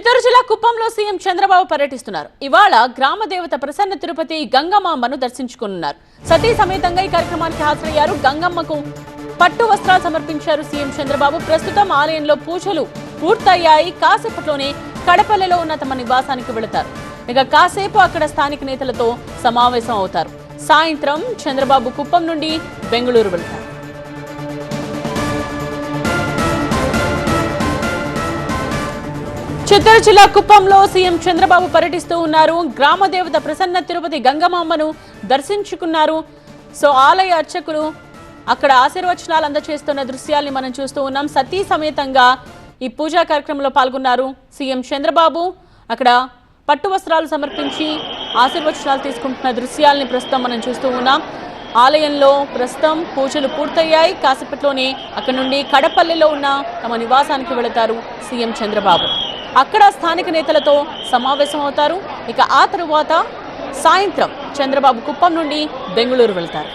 చిత్తూరు జిల్లా కుప్పంలో సీఎం చంద్రబాబు పర్యటిస్తున్నారు. ఇవాళ గ్రామ దేవత ప్రసన్న తిరుపతి గంగమ్మను దర్శించుకున్నారు. సతీ సమేతంగా ఈ కార్యక్రమానికి హాజరయ్యారు. గంగమ్మకు పట్టు వస్త్రాలు సమర్పించారు సీఎం చంద్రబాబు. ప్రస్తుతం ఆలయంలో పూజలు పూర్తయ్యాయి. కాసేపట్లోనే కడపల్లిలో ఉన్న తమ నివాసానికి వెళతారు. ఇక కాసేపు అక్కడ స్థానిక నేతలతో సమావేశం అవుతారు. సాయంత్రం చంద్రబాబు కుప్పం నుండి బెంగళూరు వెళతారు. చిత్తూరు జిల్లా కుప్పంలో సీఎం చంద్రబాబు పర్యటిస్తూ ఉన్నారు. గ్రామ దేవత ప్రసన్న తిరుపతి గంగమ్మను దర్శించుకున్నారు. సో ఆలయ అర్చకులు అక్కడ ఆశీర్వచనాలు అందజేస్తున్న దృశ్యాల్ని మనం చూస్తూ ఉన్నాం. సతీ సమేతంగా ఈ పూజా కార్యక్రమంలో పాల్గొన్నారు సీఎం చంద్రబాబు. అక్కడ పట్టు వస్త్రాలు సమర్పించి ఆశీర్వచనాలు తీసుకుంటున్న దృశ్యాల్ని ప్రస్తుతం మనం చూస్తూ ఉన్నాం. ఆలయంలో ప్రస్తుతం పూజలు పూర్తయ్యాయి. కాసేపట్లోనే అక్కడ నుండి కడపల్లిలో ఉన్న తమ నివాసానికి వెళతారు సీఎం చంద్రబాబు. అక్కడ స్థానిక నేతలతో సమావేశం అవుతారు. ఇక ఆ తరువాత సాయంత్రం చంద్రబాబు కుప్పం నుండి బెంగళూరు వెళ్తారు.